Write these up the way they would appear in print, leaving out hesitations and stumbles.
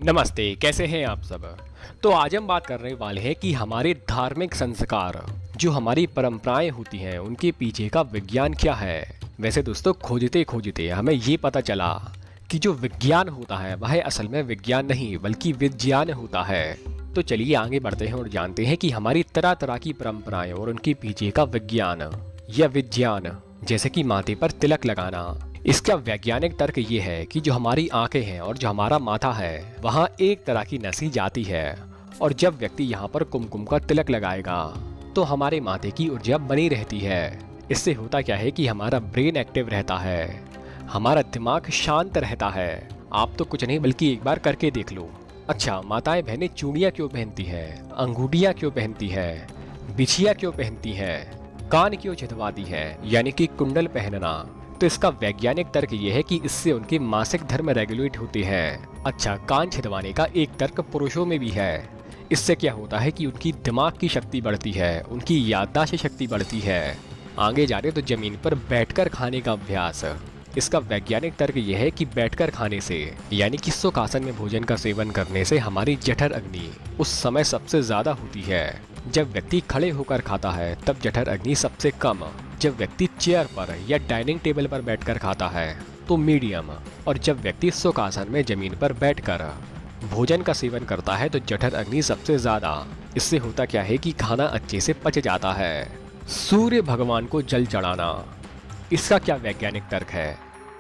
नमस्ते, कैसे हैं आप सब। तो आज हम बात करने वाले हैं कि हमारे धार्मिक संस्कार जो हमारी परंपराएं होती हैं उनके पीछे का विज्ञान क्या है। वैसे दोस्तों खोजते खोजते हमें ये पता चला कि जो विज्ञान होता है वह असल में विज्ञान नहीं बल्कि विज्ञान होता है। तो चलिए आगे बढ़ते हैं और जानते हैं कि हमारी तरह तरह की परंपराएं और उनके पीछे का विज्ञान या विज्ञान, जैसे कि माथे पर तिलक लगाना। इसका वैज्ञानिक तर्क ये है कि जो हमारी आंखें हैं और जो हमारा माथा है वहाँ एक तरह की नसी जाती है, और जब व्यक्ति यहाँ पर कुमकुम का तिलक लगाएगा तो हमारे माथे की ऊर्जा बनी रहती है। इससे होता क्या है कि हमारा ब्रेन एक्टिव रहता है, हमारा दिमाग शांत रहता है। आप तो कुछ नहीं बल्कि एक बार करके देख लो। अच्छा, माताएं बहनें चूड़ियाँ क्यों पहनती है, अंगूठियाँ क्यों पहनती है, बिछिया क्यों पहनती है, कान क्यों छिदवाती है, यानी कि कुंडल पहनना। तो इसका वैज्ञानिक तर्क ये है कि इससे उनके मासिक धर्म रेगुलेट होते हैं। अच्छा, कान छिदवाने का एक तर्क पुरुषों में भी है। इससे क्या होता है कि उनकी दिमाग की शक्ति बढ़ती है, उनकी याददाश्त शक्ति बढ़ती है। आगे जा रहे तो जमीन पर बैठकर खाने का अभ्यास। इसका वैज्ञानिक तर्क यह है कि बैठकर खाने से यानी कि सुखासन में भोजन का सेवन करने से हमारी जठर अग्नि उस समय सबसे ज्यादा होती है। जब व्यक्ति खड़े होकर खाता है तब जठर अग्नि सबसे कम। जब व्यक्ति चेयर पर या डाइनिंग टेबल पर बैठकर खाता है तो मीडियम, और जब व्यक्ति सुखासन में जमीन पर बैठकर भोजन का सेवन करता है तो जठर अग्नि सबसे ज्यादा। इससे होता क्या है कि खाना अच्छे से पच जाता है। सूर्य भगवान को जल चढ़ाना, इसका क्या वैज्ञानिक तर्क है।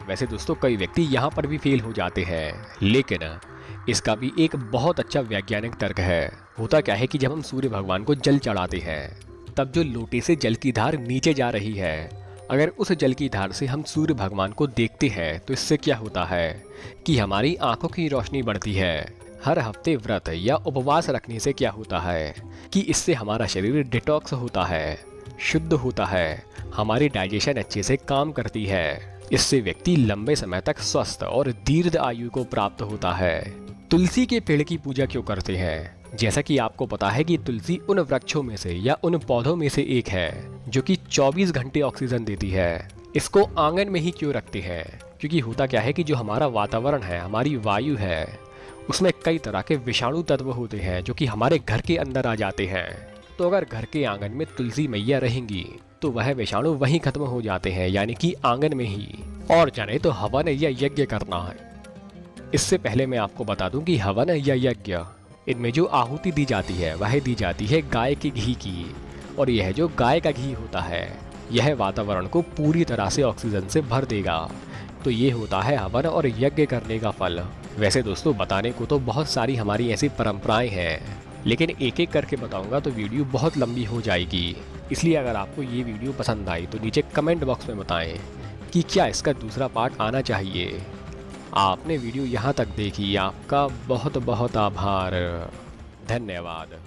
वैसे दोस्तों कई व्यक्ति यहाँ पर भी फेल हो जाते हैं, लेकिन इसका भी एक बहुत अच्छा वैज्ञानिक तर्क है। होता क्या है कि जब हम सूर्य भगवान को जल चढ़ाते हैं तब जो लोटे से जल की धार नीचे जा रही है, अगर उस जल की धार से हम सूर्य भगवान को देखते हैं तो इससे क्या होता है कि हमारी आंखों की रोशनी बढ़ती है। हर हफ्ते व्रत या उपवास रखने से क्या होता है कि इससे हमारा शरीर डिटॉक्स होता है, शुद्ध होता है, हमारी डाइजेशन अच्छे से काम करती है। इससे व्यक्ति लंबे समय तक स्वस्थ और दीर्घ आयु को प्राप्त होता है। तुलसी के पेड़ की पूजा क्यों करते हैं? जैसा कि आपको पता है कि तुलसी उन वृक्षों में से या उन पौधों में से एक है जो कि 24 घंटे ऑक्सीजन देती है। इसको आंगन में ही क्यों रखते हैं? क्योंकि होता क्या है कि जो हमारा वातावरण है, हमारी वायु है, उसमें कई तरह के विषाणु तत्व होते हैं जो कि हमारे घर के अंदर आ जाते हैं। तो अगर घर के आंगन में तुलसी मैया रहेंगी तो वह विषाणु वहीं खत्म हो जाते हैं, यानी कि आंगन में ही। और जाने तो हवन या यज्ञ करना है। इससे पहले मैं आपको बता दूं कि हवन या यज्ञ, इनमें जो आहुति दी जाती है वह दी जाती है गाय के घी की, और यह जो गाय का घी होता है यह वातावरण को पूरी तरह से ऑक्सीजन से भर देगा। तो ये होता है हवन और यज्ञ करने का फल। वैसे दोस्तों बताने को तो बहुत सारी हमारी ऐसी परंपराएं हैं, लेकिन एक एक करके बताऊंगा तो वीडियो बहुत लंबी हो जाएगी। इसलिए अगर आपको ये वीडियो पसंद आई तो नीचे कमेंट बॉक्स में बताएं कि क्या इसका दूसरा पार्ट आना चाहिए। आपने वीडियो यहाँ तक देखी, आपका बहुत बहुत आभार, धन्यवाद।